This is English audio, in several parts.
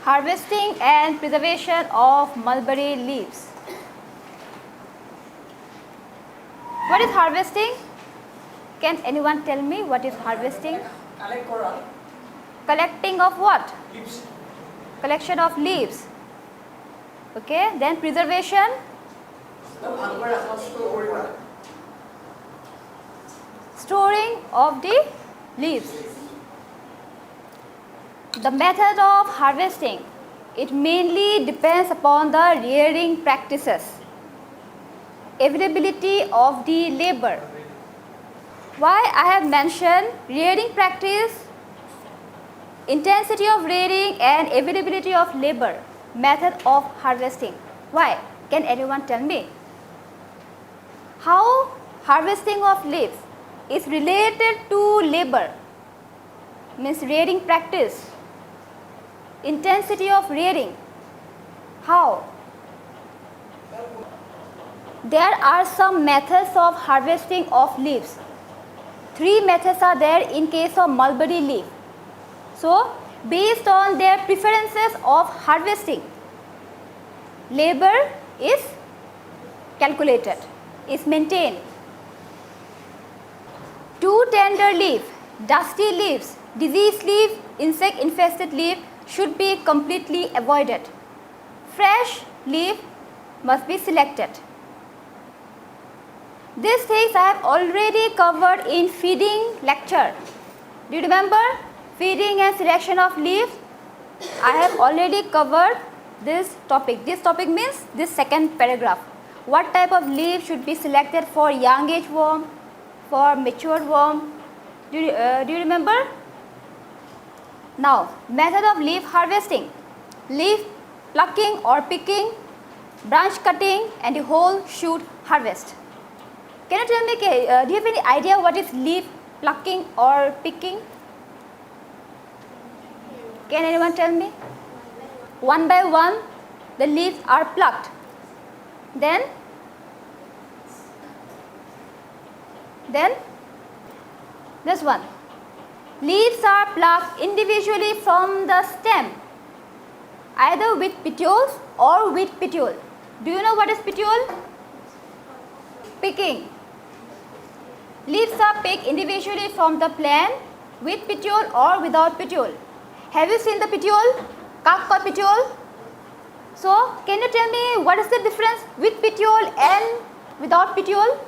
Harvesting and preservation of mulberry leaves. What is harvesting? Can anyone tell me what is harvesting? Collect coral. Collecting of what? Leaves. Collection of leaves. Okay, then preservation. Storing of the leaves. The method of harvesting, it mainly depends upon the rearing practices, availability of the labor. Why I have mentioned rearing practice, intensity of rearing and availability of labor, method of harvesting. Why? Can anyone tell me? How harvesting of leaves is related to labor, means rearing practice, intensity of rearing. How? There are some methods of harvesting of leaves. 3 methods are there in case of mulberry leaf. So, based on their preferences of harvesting, labor is calculated, is maintained. Too tender leaf, dusty leaves, diseased leaf, insect infested leaf should be completely avoided. Fresh leaf must be selected. These things I have already covered in feeding lecture. Do you remember? Feeding and selection of leaves. I have already covered this topic. This topic means this second paragraph. What type of leaf should be selected for young age worm, for mature worm? Do you remember? Now, method of leaf harvesting. Leaf plucking or picking, branch cutting and the whole shoot harvest. Can you tell me, do you have any idea what is leaf plucking or picking? Can anyone tell me? One by one, the leaves are plucked. Then this one. Leaves are plucked individually from the stem, either with petioles or with petiole. Do you know what is petiole? Picking. Leaves are picked individually from the plant with petiole or without petiole. Have you seen the petiole? Cup or petiole? So, can you tell me what is the difference with petiole and without petiole?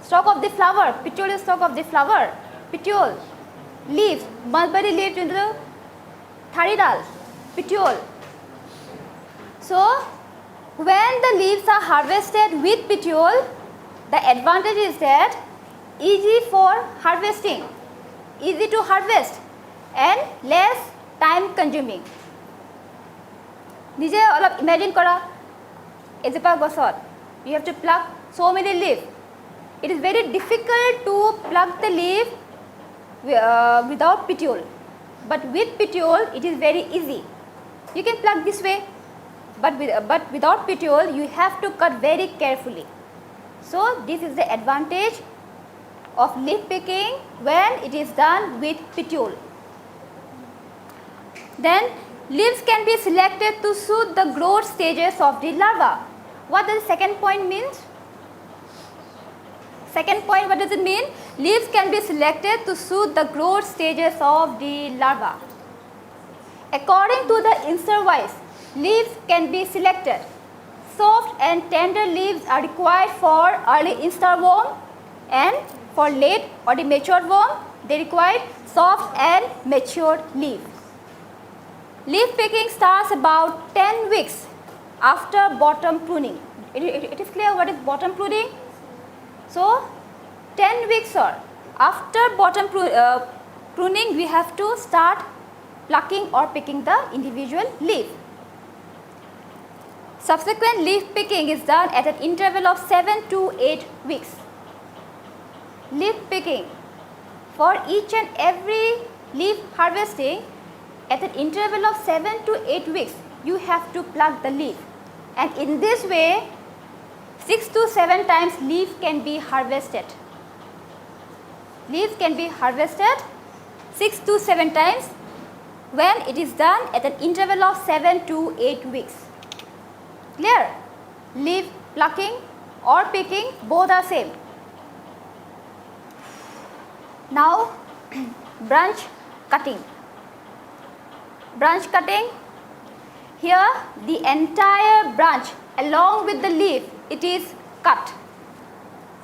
Stalk of the flower. Petiole is stalk of the flower. Petiole. Leaves. Mulberry leaf into the tharidal. Petiole. So, when the leaves are harvested with petiole, the advantage is that easy for harvesting, easy to harvest and less time consuming. Nije olop imagine kora, ejopa gosot you have to pluck so many leaves. It is very difficult to pluck the leaf without petiole, but with petiole it is very easy. You can pluck this way, but without petiole you have to cut very carefully. So, this is the advantage of leaf picking when it is done with petiole. Then leaves can be selected to suit the growth stages of the larva. What does the second point mean? Second point, what does it mean? Leaves can be selected to suit the growth stages of the larva. According to the instar wise, leaves can be selected. Soft and tender leaves are required for early instar worm, and for late or the mature worm, they require soft and matured leaf. Leaf picking starts about 10 weeks after bottom pruning. It is clear what is bottom pruning? So, 10 weeks or after bottom pruning, we have to start plucking or picking the individual leaf. Subsequent leaf picking is done at an interval of 7 to 8 weeks. Leaf picking for each and every leaf harvesting at an interval of 7 to 8 weeks, you have to pluck the leaf, and in this way 6 to 7 times leaf can be harvested. Leaves can be harvested 6 to 7 times when it is done at an interval of 7 to 8 weeks. Clear? Leaf plucking or picking, both are same. Now branch cutting. Branch cutting, here the entire branch along with the leaf, it is cut.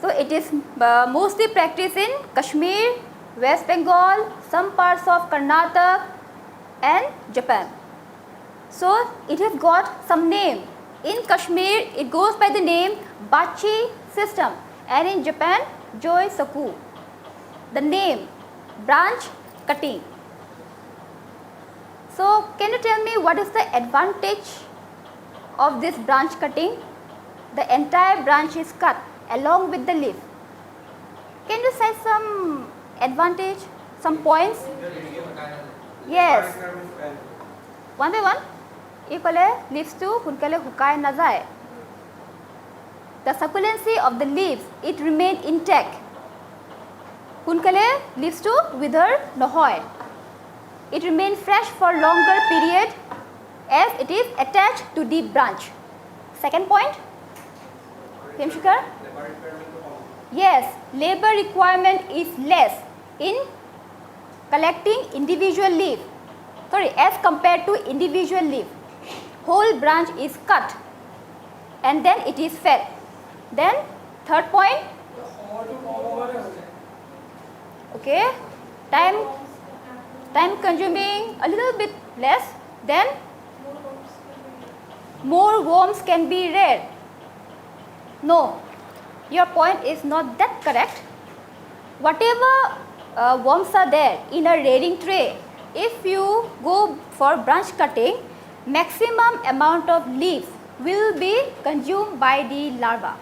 So it is mostly practiced in Kashmir, West Bengal, some parts of Karnataka and Japan. So it has got some name. In Kashmir it goes by the name Bachi system, and in Japan Joi Saku. The name branch cutting. So can you tell me what is the advantage of this branch cutting? The entire branch is cut along with the leaf. Can you say some advantage, some points? Yes. One by one. Ikole leaves to hunkale hukai na jay. The succulency of the leaves, it remain intact. Hunkale leaves to wither nohoy. It remains fresh for longer period as it is attached to the branch. Second point. Hemshikar? Yes, labor requirement is less in collecting individual leaf. Sorry, as compared to individual leaf. Whole branch is cut and then it is fed. Then third point. Okay, time consuming a little bit less, then more worms can be reared. No, your point is not that correct. Whatever worms are there in a rearing tray, if you go for branch cutting, maximum amount of leaves will be consumed by the larva.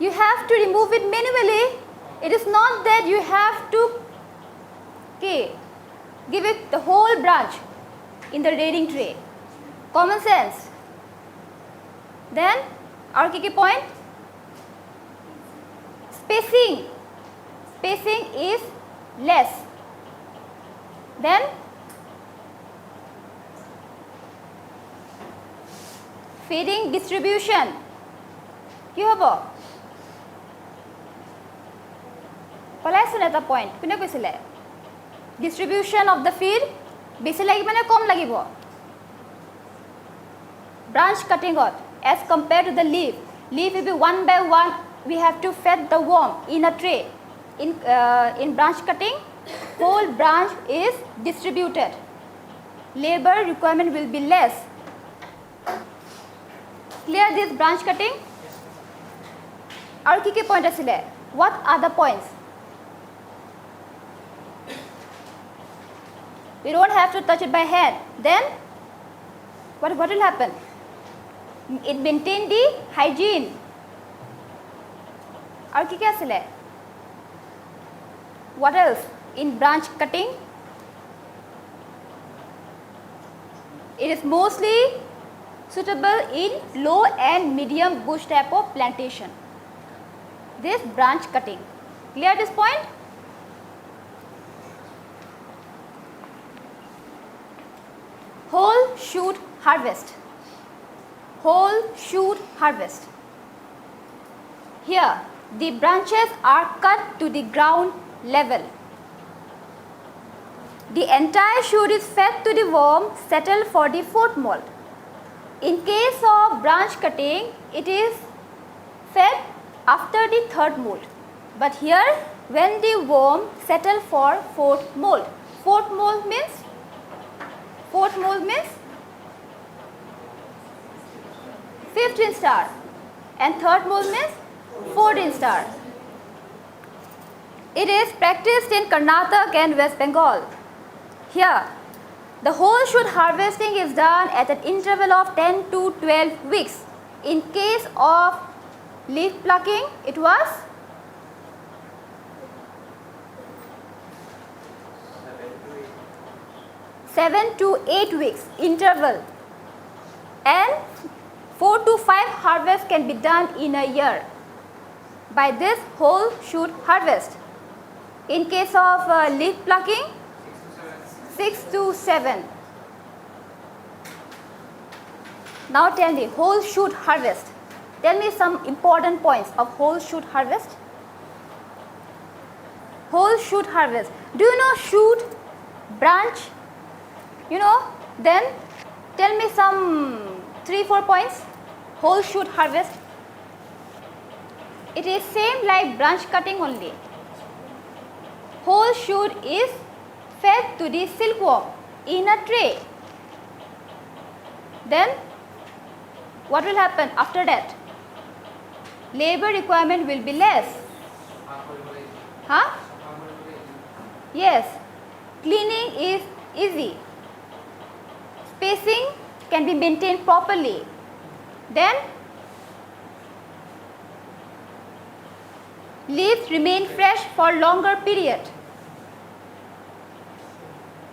You have to remove it manually. It is not that you have to give it the whole branch in the rearing tray. Common sense. Then our key point, spacing. Spacing is less. Then feeding distribution. কি হব? কলাইছিল এটা point, কোনে কৈছিলে? Distribution of the feed বেছি লাগিব নে কম লাগিব? Branch cutting as compared to the leaf. Leaf will be one by one. We have to feed the worm in a tray. In branch cutting, whole branch is distributed. Labor requirement will be less. Clear this branch cutting? Our key point asile. What are the points? We don't have to touch it by hand. Then what will happen? It maintain the hygiene. Our key asile. What else in branch cutting? It is mostly suitable in low and medium bush type of plantation. This branch cutting. Clear this point? Whole shoot harvest. Whole shoot harvest. Here the branches are cut to the ground level. The entire shoot is fed to the worm settled for the fourth mold. In case of branch cutting, it is fed after the third mold. But here, when the worm settle for fourth mold means fifth instar, and third mold means fourth instar. It is practiced in Karnataka and West Bengal. Here, the whole shoot harvesting is done at an interval of 10 to 12 weeks. In case of leaf plucking, it was 7 to 8 weeks interval, and 4 to 5 harvests can be done in a year. by this whole shoot harvest. In case of leaf plucking, 6 to 7. Now tell me, whole shoot harvest. Tell me some important points of whole shoot harvest. Whole shoot harvest. Do you know shoot, branch? You know? Then tell me some 3-4 points. Whole shoot harvest. It is same like branch cutting only. Whole shoot is fed to the silkworm in a tray. Then what will happen after that? Labor requirement will be less. Huh? Yes. Cleaning is easy. Spacing can be maintained properly. Then leaves remain fresh for longer period.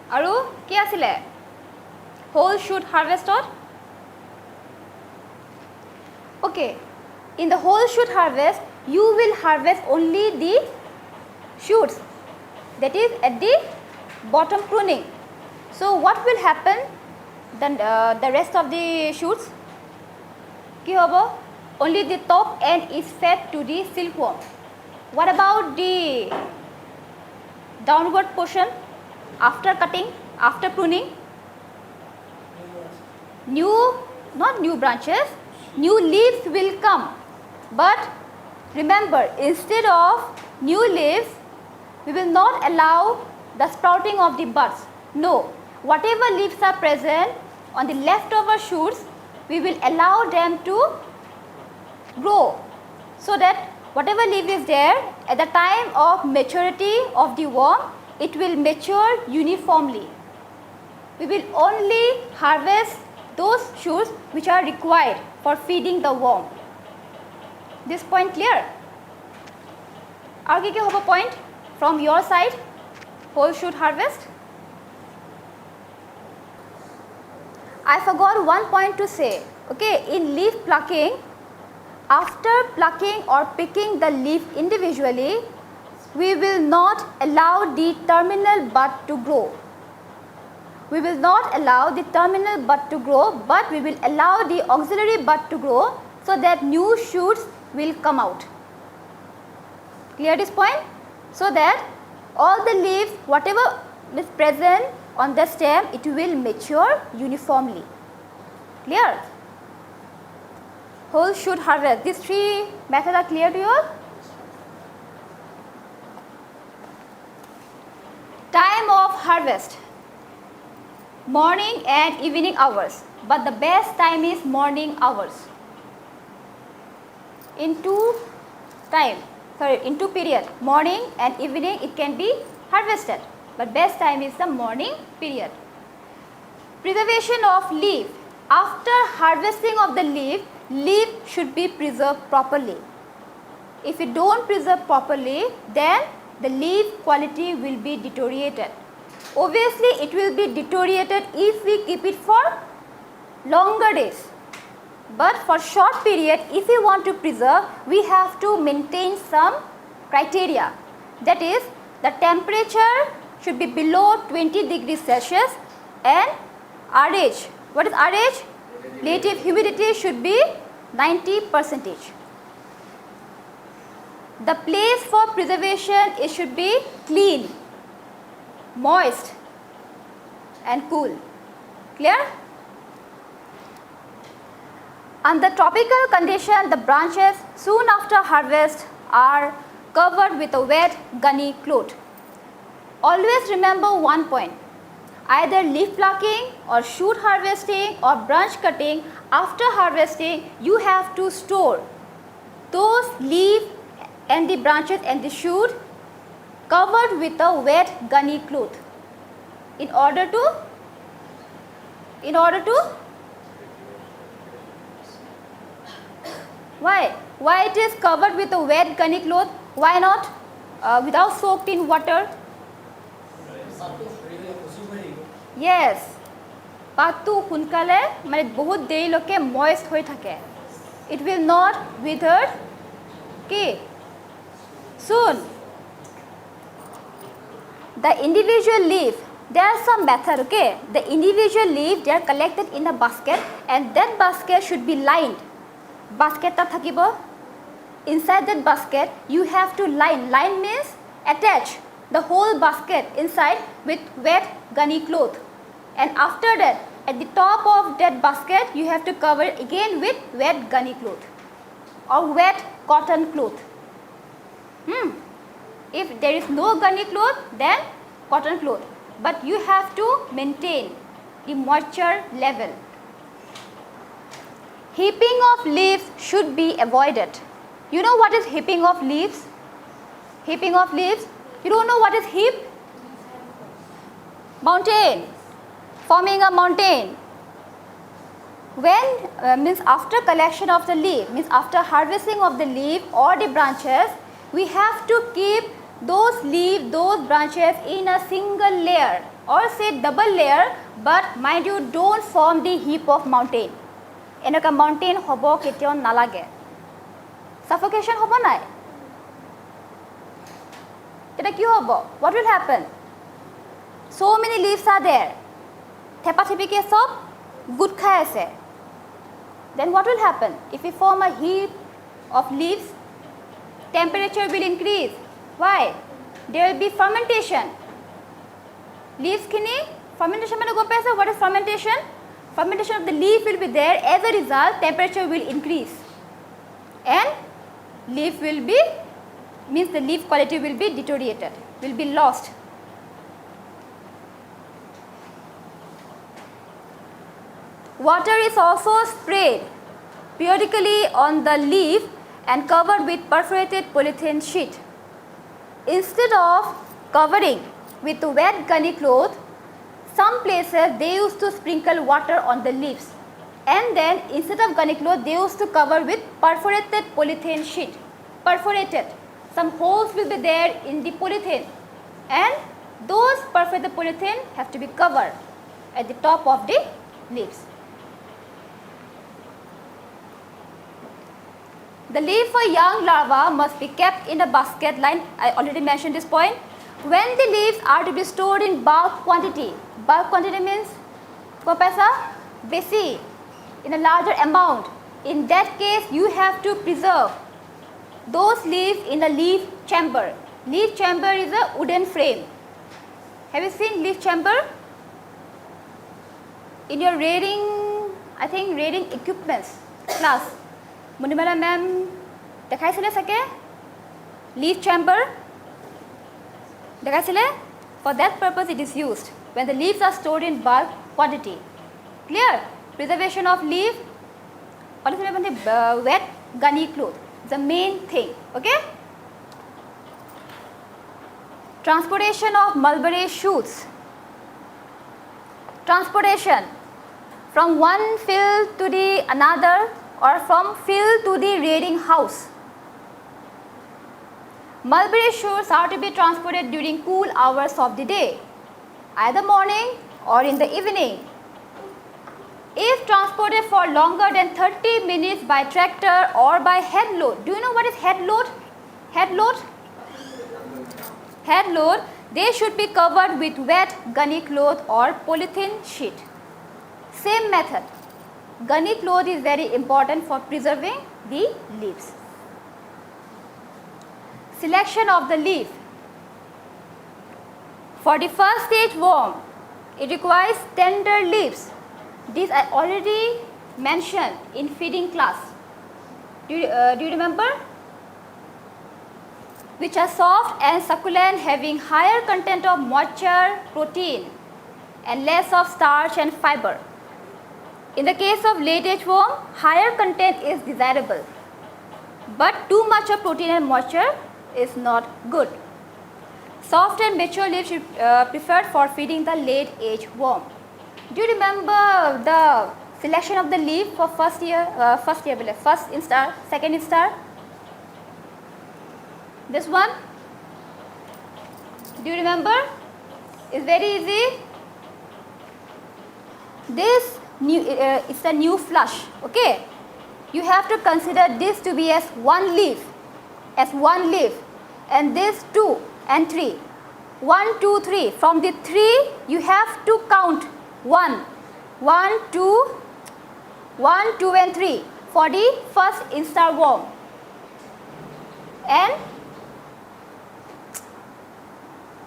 Aru ki asile? Whole shoot harvested. Okay. In the whole shoot harvest, you will harvest only the shoots, that is at the bottom pruning. So what will happen? Then the rest of the shoots, ki hobo? Only the top end is fed to the silkworm. What about the downward portion after cutting, after pruning? Not new branches, new leaves will come. But remember, instead of new leaves, we will not allow the sprouting of the buds. No, whatever leaves are present on the leftover shoots, we will allow them to grow, so that whatever leaf is there, at the time of maturity of the worm, it will mature uniformly. We will only harvest those shoots which are required for feeding the worm. This point clear? Aur ki hobo point from your side? Whole shoot harvest. I forgot one point to say. Okay, in leaf plucking, after plucking or picking the leaf individually, we will not allow the terminal bud to grow. We will not allow the terminal bud to grow, but we will allow the auxiliary bud to grow, so that new shoots will come out. Clear this point? So that all the leaves, whatever is present on the stem, it will mature uniformly. Clear? Whole shoot harvest. These 3 methods are clear to you all? Time of harvest. Morning and evening hours. But the best time is morning hours. In two period, morning and evening, it can be harvested, but best time is the morning period. Preservation of leaf. After harvesting of the leaf should be preserved properly. If you don't preserve properly, then the leaf quality will be deteriorated. Obviously, it will be deteriorated if we keep it for longer days. But for short period, if we want to preserve, we have to maintain some criteria. That is, the temperature should be below 20 degrees Celsius and RH. What is RH? Relative humidity should be 90%. The place for preservation, it should be clean, moist and cool. Clear? Under tropical condition, the branches soon after harvest are covered with a wet gunny cloth. Always remember one point. Either leaf plucking or shoot harvesting or branch cutting, after harvesting, you have to store those leaves and the branches and the shoot covered with a wet gunny cloth in order to why it is covered with a wet gunny cloth? Why not without soaked in water? Yes, patu hunkale mane bahut deri loke moist hoi thake. It will not wither ki Soon. The individual leaf, there are some method, okay. The individual leaf, they are collected in a basket and that basket should be lined. Basket ta thakibo. Inside that basket, you have to line. Line means attach the whole basket inside with wet gunny cloth. And after that, at the top of that basket, you have to cover it again with wet gunny cloth or wet cotton cloth. If there is no gunny cloth, then cotton cloth. But you have to maintain the moisture level. Heaping of leaves should be avoided. You know what is heaping of leaves? Heaping of leaves? You don't know what is heap? Mountain. Forming a mountain. When means after collection of the leaf, means after harvesting of the leaf or the branches, we have to keep those leaves, those branches in a single layer or say double layer, but mind you, don't form the heap of mountain. Enoka mountain hobo ketyon nalage. Suffocation hobo nai. Teta ki hobo? What will happen? So many leaves are there. Thepa thepi ke sob good khai ase. Then what will happen? If we form a heap of leaves, temperature will increase. Why? There will be fermentation. Leaves kini fermentation mane go paisa. What is fermentation? Fermentation of the leaf will be there. As a result, temperature will increase, and leaf will be means the leaf quality will be deteriorated, will be lost. Water is also sprayed periodically on the leaf and covered with perforated polythene sheet. Instead of covering with wet gunny cloth, some places they used to sprinkle water on the leaves, and then instead of gunny cloth they used to cover with perforated polythene sheet. Perforated, some holes will be there in the polythene, and those perforated polythene have to be covered at the top of the leaves. The leaf for young larvae must be kept in a basket line. I already mentioned this point. When the leaves are to be stored in bulk quantity means basi, in a larger amount. In that case, you have to preserve those leaves in a leaf chamber. Leaf chamber is a wooden frame. Have you seen leaf chamber? In your rearing, I think rearing equipments class. Munimala ma'am, dekhaisile sake? Leaf chamber? Dekhaisile? For that purpose it is used when the leaves are stored in bulk quantity. Clear? Preservation of leaf, wet gunny cloth, the main thing. Okay? Transportation of mulberry shoots. Transportation from one field to the another, or from field to the rearing house. Mulberry shoots are to be transported during cool hours of the day, either morning or in the evening. If transported for longer than 30 minutes by tractor or by head load. Do you know what is head load? Head load? Head load, they should be covered with wet gunny cloth or polythene sheet. Same method. Gunny cloth is very important for preserving the leaves. Selection of the leaf. For the first stage worm, it requires tender leaves. This I already mentioned in feeding class. Do you remember? Which are soft and succulent, having higher content of moisture, protein, and less of starch and fiber. In the case of late age worm, higher content is desirable, but too much of protein and moisture is not good. Soft and mature leaves should preferred for feeding the late age worm. Do you remember the selection of the leaf for first instar, second instar? This one? Do you remember? It's very easy. This it's a new flush. Okay, you have to consider this to be as one leaf, and this 2 and 3. 1, 2, 3. From the 3, you have to count 1. 1, 2, 1, 2 and 3 for the first instar worm. And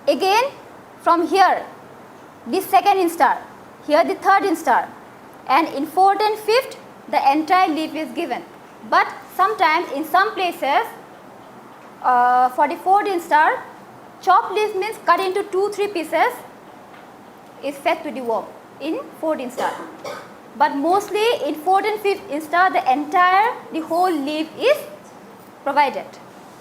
again from here, the second instar, here the third instar, and in 4th and 5th, the entire leaf is given. But sometimes in some places, for the 4th instar, chopped leaf means cut into 2-3 pieces is fed to the worm in 4th instar. But mostly in 4th and 5th instar, the whole leaf is provided.